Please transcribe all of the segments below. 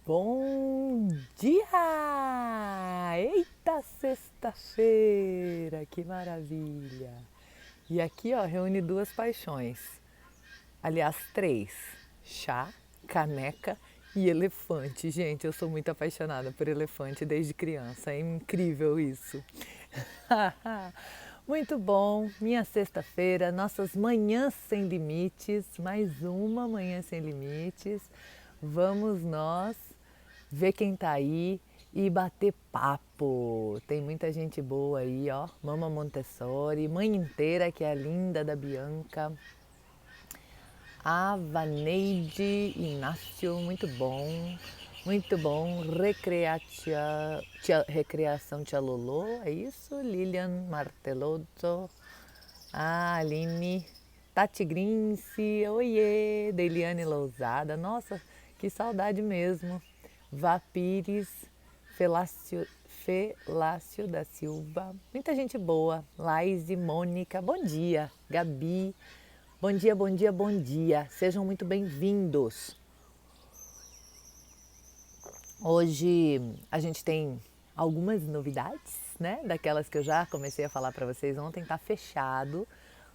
Bom dia! Eita, sexta-feira, que maravilha! E aqui, ó, reúne duas paixões. Aliás, três: chá, caneca e elefante. Gente, eu sou muito apaixonada por elefante desde criança. É incrível isso. Muito bom, minha sexta-feira, nossas manhãs sem limites, mais uma manhã sem limites. Vamos nós ver quem tá aí e bater papo. Tem muita gente boa aí, ó. Mama Montessori, mãe inteira, que é a linda da Bianca. A Vaneide Inácio, muito bom. Muito bom. Recreação Tia Lolo, é isso? Lilian Martelotto. A Aline. Tati Grince. Oiê. Deiliane Lousada. Nossa, que saudade mesmo. Vá Pires. Felácio da Silva. Muita gente boa. Laís e Mônica. Bom dia. Gabi. Bom dia, bom dia, bom dia. Sejam muito bem-vindos. Hoje a gente tem algumas novidades, né? Daquelas que eu já comecei a falar para vocês ontem. Tá fechado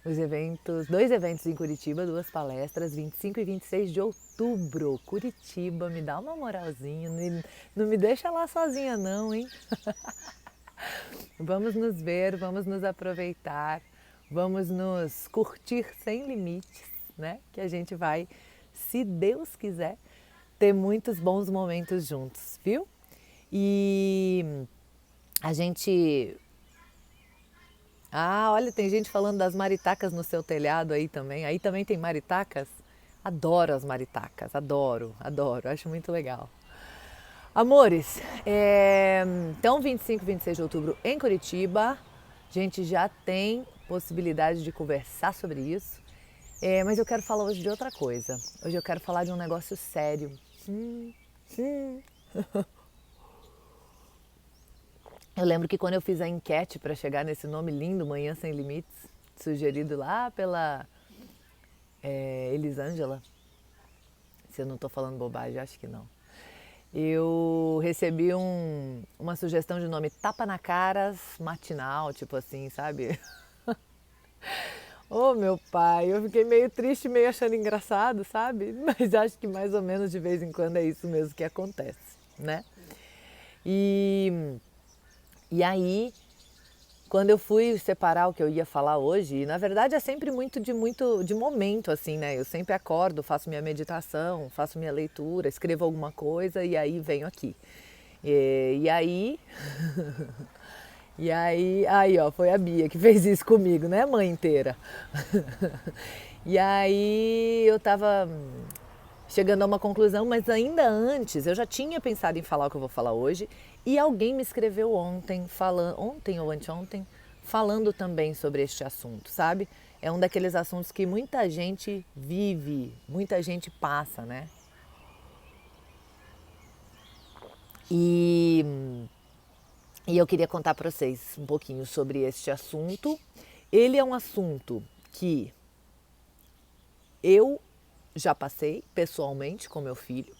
os eventos, dois eventos em Curitiba, duas palestras, 25 e 26 de outubro. Curitiba, me dá uma moralzinha, não me deixa lá sozinha não, hein? Vamos nos ver, vamos nos aproveitar, vamos nos curtir sem limites, né? Que a gente vai, se Deus quiser, ter muitos bons momentos juntos, viu? E a gente... Ah, olha, tem gente falando das maritacas no seu telhado aí também. Aí também tem maritacas? Adoro as maritacas, adoro, adoro, acho muito legal. Amores, então 25 e 26 de outubro em Curitiba, a gente já tem possibilidade de conversar sobre isso, mas eu quero falar hoje de outra coisa. Hoje eu quero falar de um negócio sério. Eu lembro que quando eu fiz a enquete para chegar nesse nome lindo, Manhã Sem Limites, sugerido lá pela Elisângela, se eu não estou falando bobagem, acho que não. Eu recebi uma sugestão de nome Tapa na Caras Matinal, tipo assim, sabe? Oh, meu pai, eu fiquei meio triste, meio achando engraçado, sabe? Mas acho que mais ou menos de vez em quando é isso mesmo que acontece, né? E aí, quando eu fui separar o que eu ia falar hoje, e na verdade é sempre muito de momento, assim, né? Eu sempre acordo, faço minha meditação, faço minha leitura, escrevo alguma coisa e aí venho aqui. E aí... E aí ó, foi a Bia que fez isso comigo, né, mãe inteira? E aí eu tava chegando a uma conclusão, mas ainda antes eu já tinha pensado em falar o que eu vou falar hoje e alguém me escreveu ontem ou anteontem, falando também sobre este assunto, sabe? É um daqueles assuntos que muita gente vive, muita gente passa, né? E eu queria contar para vocês um pouquinho sobre este assunto. Ele é um assunto que eu já passei pessoalmente com meu filho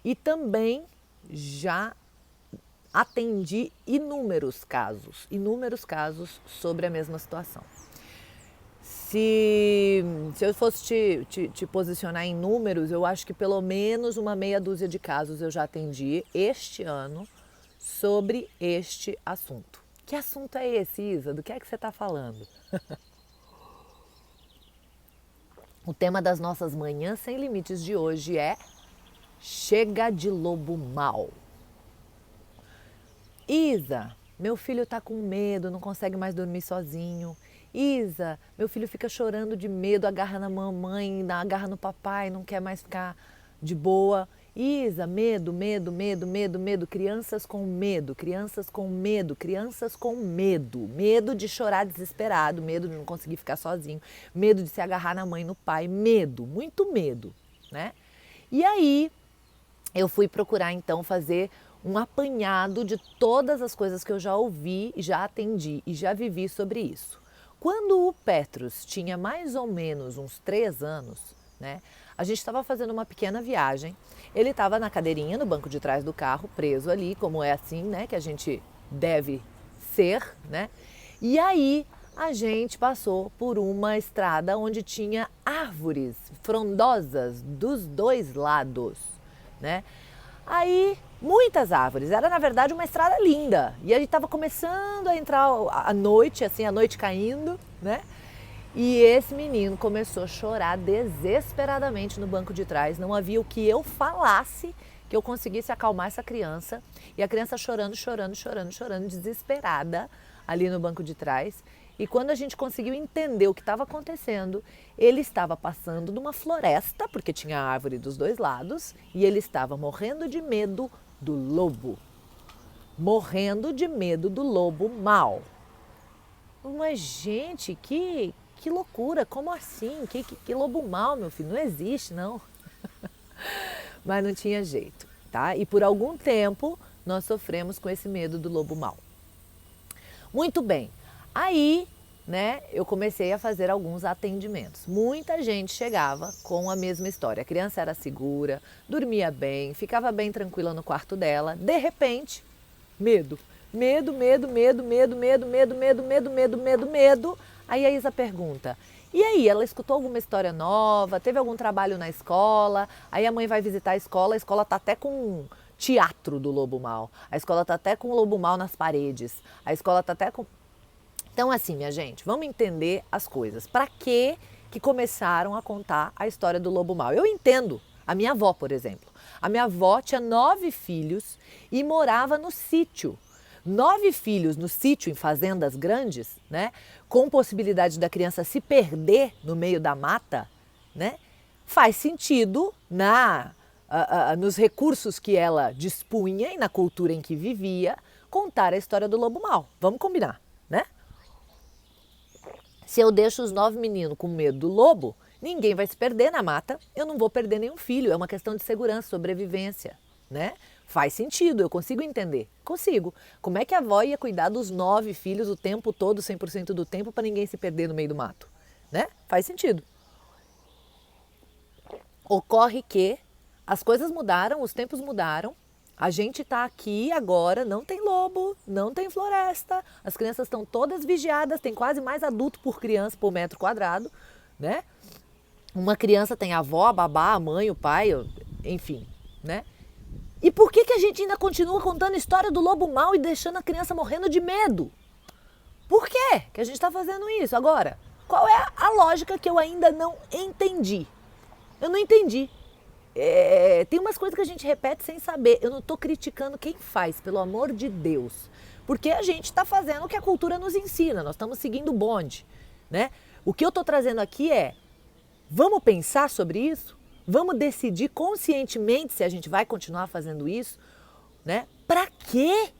e também já atendi inúmeros casos sobre a mesma situação. Se eu fosse te posicionar em números, eu acho que pelo menos uma meia dúzia de casos eu já atendi este ano sobre este assunto. Que assunto é esse, Isa? Do que é que você está falando? O tema das nossas manhãs sem limites de hoje é chega de lobo mau. Isa, meu filho está com medo, não consegue mais dormir sozinho. Isa, meu filho fica chorando de medo, agarra na mamãe, agarra no papai, não quer mais ficar de boa. Isa, medo, medo, medo, medo, medo, crianças com medo, crianças com medo, crianças com medo, medo de chorar desesperado, medo de não conseguir ficar sozinho, medo de se agarrar na mãe, no pai, medo, muito medo, né? E aí eu fui procurar então fazer um apanhado de todas as coisas que eu já ouvi, já atendi e já vivi sobre isso. Quando o Petrus tinha mais ou menos uns 3 anos, né, A gente estava fazendo uma pequena viagem, ele estava na cadeirinha no banco de trás do carro, preso ali, como é assim, né, que a gente deve ser, né? E aí a gente passou por uma estrada onde tinha árvores frondosas dos dois lados, né? Aí, muitas árvores, era na verdade uma estrada linda. E aí estava começando a entrar a noite, assim, a noite caindo, né? E esse menino começou a chorar desesperadamente no banco de trás. Não havia o que eu falasse que eu conseguisse acalmar essa criança. E a criança chorando, chorando, chorando, chorando, desesperada ali no banco de trás. E quando a gente conseguiu entender o que estava acontecendo, ele estava passando numa floresta, porque tinha árvore dos dois lados, e ele estava morrendo de medo do lobo. Morrendo de medo do lobo mau. Mas, gente, que loucura, como assim? Que lobo mau, meu filho? Não existe, não. Mas não tinha jeito, tá? E por algum tempo nós sofremos com esse medo do lobo mau. Muito bem, aí, né, eu comecei a fazer alguns atendimentos. Muita gente chegava com a mesma história. A criança era segura, dormia bem, ficava bem tranquila no quarto dela. De repente, medo. Medo, medo, medo, medo, medo, medo, medo, medo, medo, medo, medo. Aí a Isa pergunta, e aí, ela escutou alguma história nova? Teve algum trabalho na escola? Aí a mãe vai visitar a escola tá até com um teatro do lobo mau. A escola tá até com o lobo mau nas paredes. A escola tá até com... Então assim, minha gente, vamos entender as coisas. Para que começaram a contar a história do lobo mau? Eu entendo. A minha avó, por exemplo. A minha avó tinha 9 filhos e morava no sítio. 9 filhos no sítio, em fazendas grandes, né? Com possibilidade da criança se perder no meio da mata, né? Faz sentido nos recursos que ela dispunha e na cultura em que vivia, contar a história do lobo mau. Vamos combinar, né? Se eu deixo os 9 meninos com medo do lobo, ninguém vai se perder na mata, eu não vou perder nenhum filho. É uma questão de segurança, sobrevivência, né? Faz sentido, eu consigo entender. Consigo. Como é que a avó ia cuidar dos 9 filhos o tempo todo, 100% do tempo, para ninguém se perder no meio do mato? Né? Faz sentido. Ocorre que as coisas mudaram, os tempos mudaram. A gente está aqui agora, não tem lobo, não tem floresta. As crianças estão todas vigiadas, tem quase mais adulto por criança por metro quadrado, né? Uma criança tem a avó, a babá, a mãe, o pai, enfim, né? E por que a gente ainda continua contando a história do lobo mau e deixando a criança morrendo de medo? Por que a gente está fazendo isso? Agora, qual é a lógica que eu ainda não entendi? Eu não entendi. Tem umas coisas que a gente repete sem saber. Eu não estou criticando quem faz, pelo amor de Deus. Porque a gente está fazendo o que a cultura nos ensina, nós estamos seguindo o bonde, né? O que eu estou trazendo aqui é, vamos pensar sobre isso? Vamos decidir conscientemente se a gente vai continuar fazendo isso, né? Para que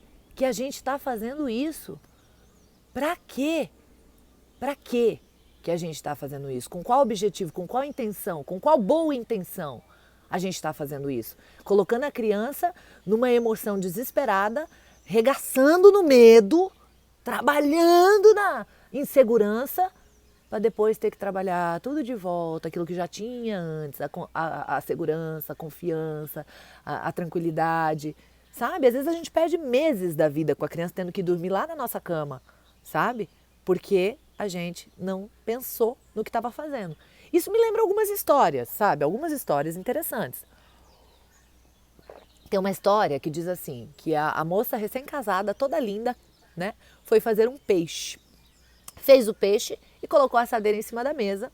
a gente está fazendo isso? Para quê? Para que a gente está fazendo isso? Com qual objetivo? Com qual intenção? Com qual boa intenção a gente está fazendo isso? Colocando a criança numa emoção desesperada, regaçando no medo, trabalhando na insegurança, para depois ter que trabalhar tudo de volta, aquilo que já tinha antes, a segurança, a confiança, a tranquilidade, sabe? Às vezes a gente perde meses da vida com a criança tendo que dormir lá na nossa cama, sabe? Porque a gente não pensou no que estava fazendo. Isso me lembra algumas histórias, sabe? Algumas histórias interessantes. Tem uma história que diz assim, que a moça recém-casada, toda linda, né? Foi fazer um peixe. Fez o peixe e colocou a assadeira em cima da mesa.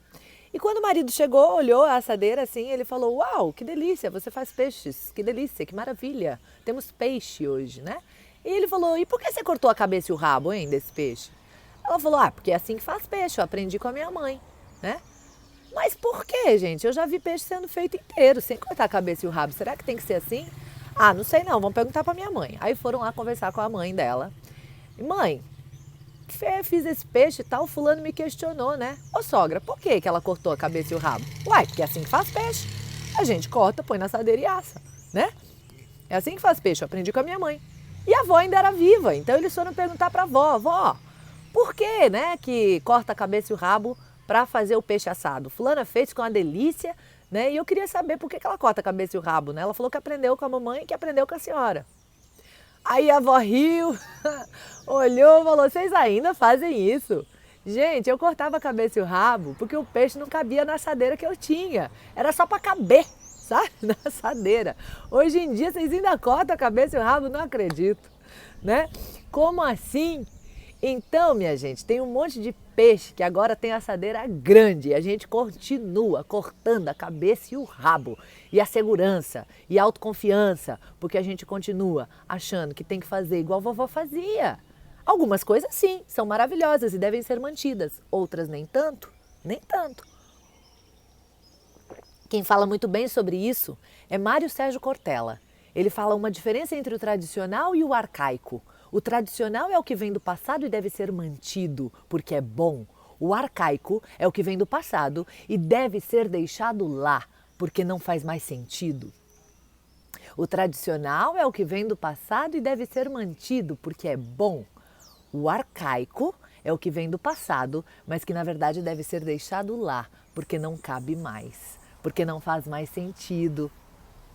E quando o marido chegou, olhou a assadeira assim, ele falou, uau, que delícia, você faz peixes, que delícia, que maravilha, temos peixe hoje, né? E ele falou, e por que você cortou a cabeça e o rabo, hein, desse peixe? Ela falou, porque é assim que faz peixe, eu aprendi com a minha mãe, né? Mas por que, gente? Eu já vi peixe sendo feito inteiro, sem cortar a cabeça e o rabo, será que tem que ser assim? Ah, não sei não, vamos perguntar pra minha mãe. Aí foram lá conversar com a mãe dela. E mãe, fiz esse peixe e tal, fulano me questionou, né? Ô sogra, por que ela cortou a cabeça e o rabo? Uai, porque é assim que faz peixe. A gente corta, põe na assadeira e assa, né? É assim que faz peixe, eu aprendi com a minha mãe. E a avó ainda era viva, então eles foram perguntar pra avó, vó, por que, né, que corta a cabeça e o rabo pra fazer o peixe assado? Fulana fez com uma delícia, né? E eu queria saber por que ela corta a cabeça e o rabo, né? Ela falou que aprendeu com a mamãe e que aprendeu com a senhora. Aí a avó riu, olhou e falou, vocês ainda fazem isso? Gente, eu cortava a cabeça e o rabo porque o peixe não cabia na assadeira que eu tinha. Era só para caber, sabe? Na assadeira. Hoje em dia vocês ainda cortam a cabeça e o rabo? Não acredito, né? Como assim? Então, minha gente, tem um monte de peixe que agora tem assadeira grande e a gente continua cortando a cabeça e o rabo. E a segurança e a autoconfiança, porque a gente continua achando que tem que fazer igual a vovó fazia. Algumas coisas sim, são maravilhosas e devem ser mantidas, outras nem tanto, nem tanto. Quem fala muito bem sobre isso é Mário Sérgio Cortella. Ele fala uma diferença entre o tradicional e o arcaico. O tradicional é o que vem do passado e deve ser mantido, porque é bom. O arcaico é o que vem do passado e deve ser deixado lá, porque não faz mais sentido. O tradicional é o que vem do passado e deve ser mantido, porque é bom. O arcaico é o que vem do passado, mas que na verdade deve ser deixado lá, porque não cabe mais, porque não faz mais sentido,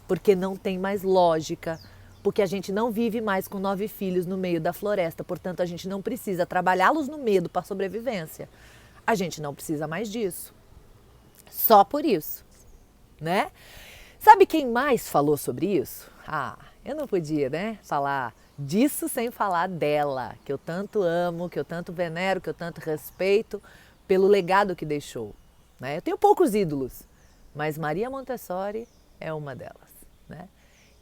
porque não tem mais lógica, porque a gente não vive mais com 9 filhos no meio da floresta, portanto a gente não precisa trabalhá-los no medo para a sobrevivência. A gente não precisa mais disso. Só por isso, né? Sabe quem mais falou sobre isso? Eu não podia, né, falar disso sem falar dela, que eu tanto amo, que eu tanto venero, que eu tanto respeito pelo legado que deixou, né? Eu tenho poucos ídolos, mas Maria Montessori é uma delas, né?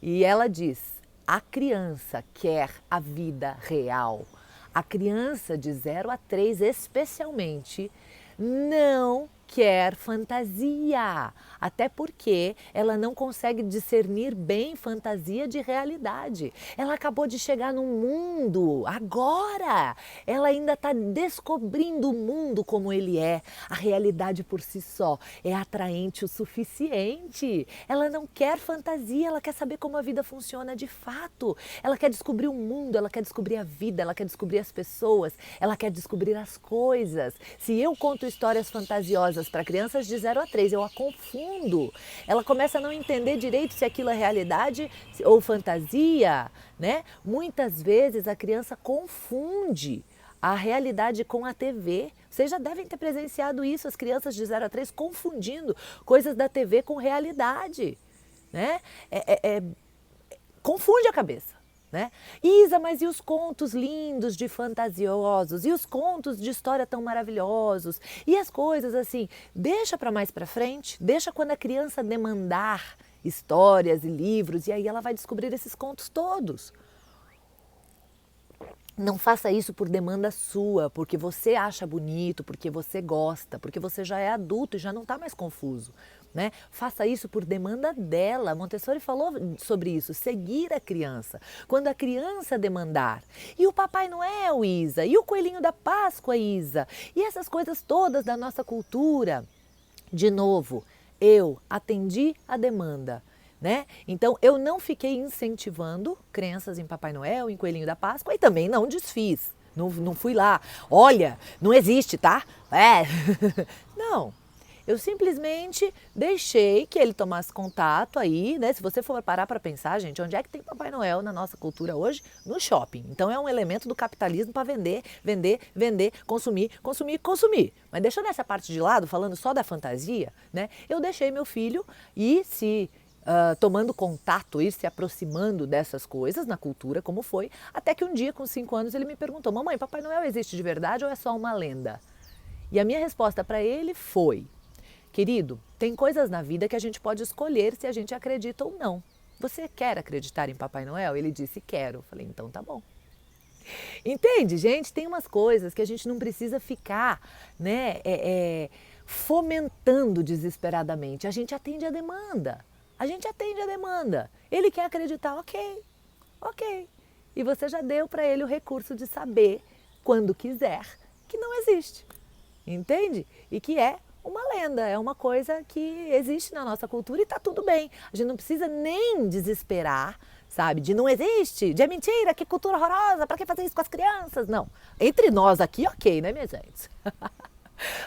E ela diz, a criança quer a vida real. A criança de 0 a 3 especialmente não quer fantasia, até porque ela não consegue discernir bem fantasia de realidade. Ela acabou de chegar no mundo agora, ela ainda está descobrindo o mundo como ele é. A realidade por si só é atraente o suficiente. Ela não quer fantasia, ela quer saber como a vida funciona de fato. Ela quer descobrir o mundo, ela quer descobrir a vida, ela quer descobrir as pessoas, ela quer descobrir as coisas. Se eu conto histórias fantasiosas para crianças de 0 a 3, eu a confundo. Ela começa a não entender direito se aquilo é realidade ou fantasia, né? Muitas vezes a criança confunde a realidade com a TV. Vocês já devem ter presenciado isso, as crianças de 0 a 3 confundindo coisas da TV com realidade, né? Confunde a cabeça. Né? Isa, mas e os contos lindos de fantasiosos? E os contos de história tão maravilhosos? E as coisas assim? Deixa para mais para frente, deixa quando a criança demandar histórias e livros e aí ela vai descobrir esses contos todos. Não faça isso por demanda sua, porque você acha bonito, porque você gosta, porque você já é adulto e já não está mais confuso. Né? Faça isso por demanda dela. Montessori falou sobre isso, seguir a criança. Quando a criança demandar. E o Papai Noel, Isa? E o Coelhinho da Páscoa, Isa? E essas coisas todas da nossa cultura? De novo, eu atendi a demanda. Né? Então, eu não fiquei incentivando crenças em Papai Noel, em Coelhinho da Páscoa e também não desfiz. Não fui lá, olha, não existe, tá? Não. Eu simplesmente deixei que ele tomasse contato aí, né? Se você for parar para pensar, gente, onde é que tem Papai Noel na nossa cultura hoje? No shopping. Então é um elemento do capitalismo para vender, vender, vender, consumir, consumir, consumir. Mas deixando essa parte de lado, falando só da fantasia, né? Eu deixei meu filho ir se tomando contato, ir se aproximando dessas coisas na cultura, como foi, até que um dia, com 5 anos, ele me perguntou, mamãe, Papai Noel existe de verdade ou é só uma lenda? E a minha resposta para ele foi, querido, tem coisas na vida que a gente pode escolher se a gente acredita ou não. Você quer acreditar em Papai Noel? Ele disse, quero. Eu falei, então tá bom. Entende, gente? Tem umas coisas que a gente não precisa ficar, né, fomentando desesperadamente. A gente atende a demanda. A gente atende a demanda. Ele quer acreditar, ok. E você já deu para ele o recurso de saber, quando quiser, que não existe. Entende? E que é uma lenda, é uma coisa que existe na nossa cultura e está tudo bem. A gente não precisa nem desesperar, sabe? De não existe, de é mentira, que cultura horrorosa, para que fazer isso com as crianças? Não. Entre nós aqui, ok, né, minha gente?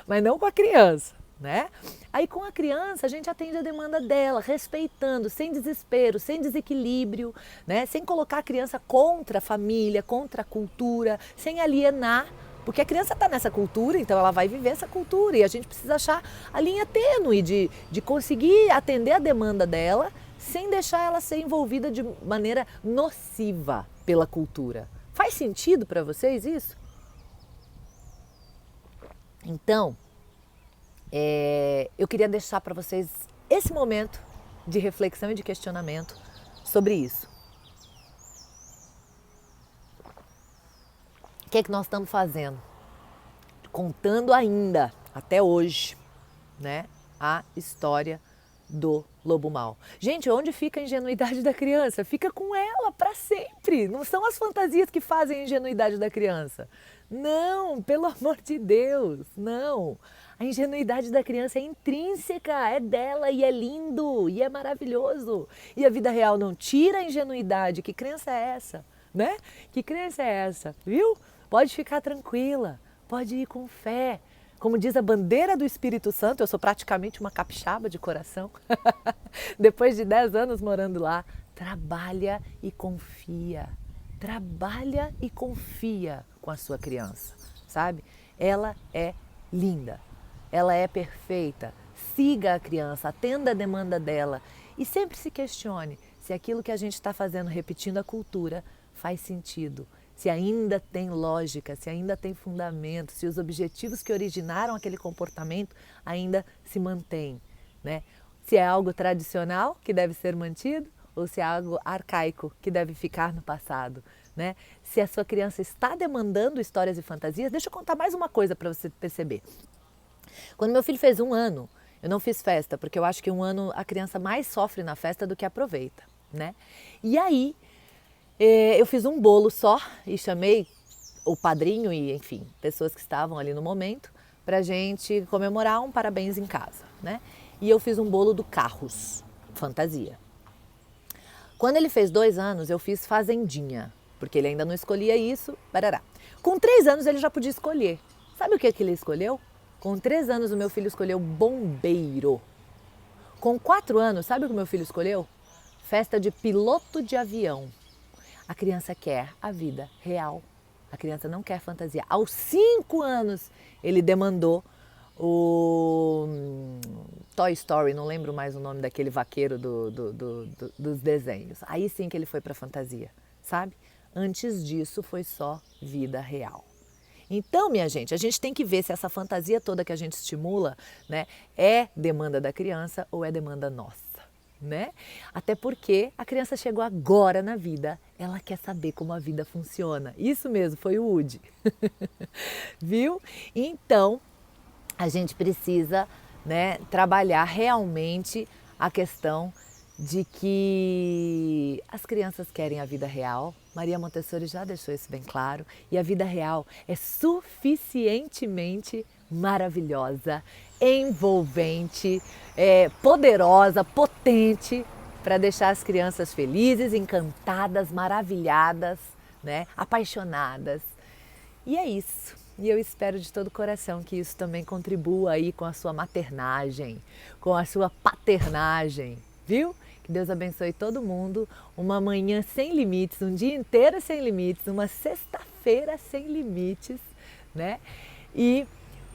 Mas não com a criança, né? Aí com a criança a gente atende a demanda dela, respeitando, sem desespero, sem desequilíbrio, né? Sem colocar a criança contra a família, contra a cultura, sem alienar, porque a criança está nessa cultura, então ela vai viver essa cultura e a gente precisa achar a linha tênue de conseguir atender a demanda dela sem deixar ela ser envolvida de maneira nociva pela cultura. Faz sentido para vocês isso? Então, eu queria deixar para vocês esse momento de reflexão e de questionamento sobre isso. O que é que nós estamos fazendo? Contando ainda, até hoje, né, a história do lobo mau. Gente, onde fica a ingenuidade da criança? Fica com ela para sempre. Não são as fantasias que fazem a ingenuidade da criança. Não, pelo amor de Deus, não. A ingenuidade da criança é intrínseca, é dela e é lindo e é maravilhoso. E a vida real não tira a ingenuidade. Que crença é essa, né? Que crença é essa, viu? Pode ficar tranquila, pode ir com fé. Como diz a bandeira do Espírito Santo, eu sou praticamente uma capixaba de coração. Depois de 10 anos morando lá, trabalha e confia. Trabalha e confia com a sua criança, sabe? Ela é linda, ela é perfeita. Siga a criança, atenda a demanda dela e sempre se questione se aquilo que a gente está fazendo, repetindo a cultura, faz sentido. Se ainda tem lógica, se ainda tem fundamento, se os objetivos que originaram aquele comportamento ainda se mantêm, né? Se é algo tradicional que deve ser mantido ou se é algo arcaico que deve ficar no passado, né? Se a sua criança está demandando histórias e fantasias, deixa eu contar mais uma coisa para você perceber. Quando meu filho fez 1 ano, eu não fiz festa, porque eu acho que 1 ano a criança mais sofre na festa do que aproveita, né? E aí, eu fiz um bolo só e chamei o padrinho e, enfim, pessoas que estavam ali no momento pra gente comemorar um parabéns em casa, né? E eu fiz um bolo do Carros, fantasia. Quando ele fez 2 anos, eu fiz fazendinha, porque ele ainda não escolhia isso, barará. Com 3 anos ele já podia escolher. Sabe o que ele escolheu? Com 3 anos o meu filho escolheu bombeiro. Com 4 anos, sabe o que o meu filho escolheu? Festa de piloto de avião. A criança quer a vida real. A criança não quer fantasia. Aos 5 anos, ele demandou o Toy Story, não lembro mais o nome daquele vaqueiro dos desenhos. Aí sim que ele foi para fantasia, sabe? Antes disso, foi só vida real. Então, minha gente, a gente tem que ver se essa fantasia toda que a gente estimula, né, é demanda da criança ou é demanda nossa. Né? Até porque a criança chegou agora na vida, ela quer saber como a vida funciona. Isso mesmo, foi o Woody. Viu? Então, a gente precisa, né, trabalhar realmente a questão de que as crianças querem a vida real. Maria Montessori já deixou isso bem claro. E a vida real é suficientemente maravilhosa, envolvente, poderosa, potente para deixar as crianças felizes, encantadas, maravilhadas, né? Apaixonadas. E é isso. E eu espero de todo o coração que isso também contribua aí com a sua maternagem, com a sua paternagem, viu? Que Deus abençoe todo mundo. Uma manhã sem limites, um dia inteiro sem limites, uma sexta-feira sem limites, né? E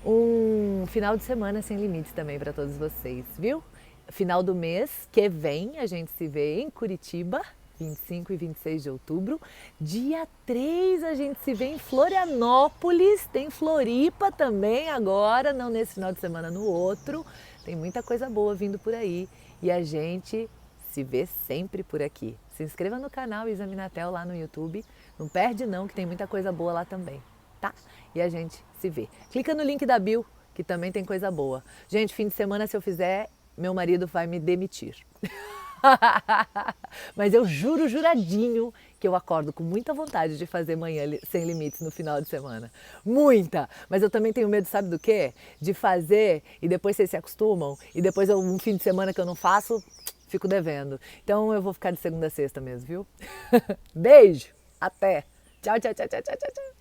um final de semana sem limites também para todos vocês, viu? Final do mês que vem a gente se vê em Curitiba, 25 e 26 de outubro. Dia 3 a gente se vê em Florianópolis, tem Floripa também agora, não nesse final de semana, no outro. Tem muita coisa boa vindo por aí e a gente se vê sempre por aqui. Se inscreva no canal Isaminatel lá no YouTube, não perde não que tem muita coisa boa lá também, tá? E a gente se vê. Clica no link da bio, que também tem coisa boa. Gente, fim de semana, se eu fizer, meu marido vai me demitir. Mas eu juro, juradinho, que eu acordo com muita vontade de fazer manhã sem limites no final de semana. Muita! Mas eu também tenho medo, sabe do quê? De fazer e depois vocês se acostumam e depois um fim de semana que eu não faço, fico devendo. Então eu vou ficar de segunda a sexta mesmo, viu? Beijo! Até! Tchau, tchau, tchau, tchau, tchau, tchau.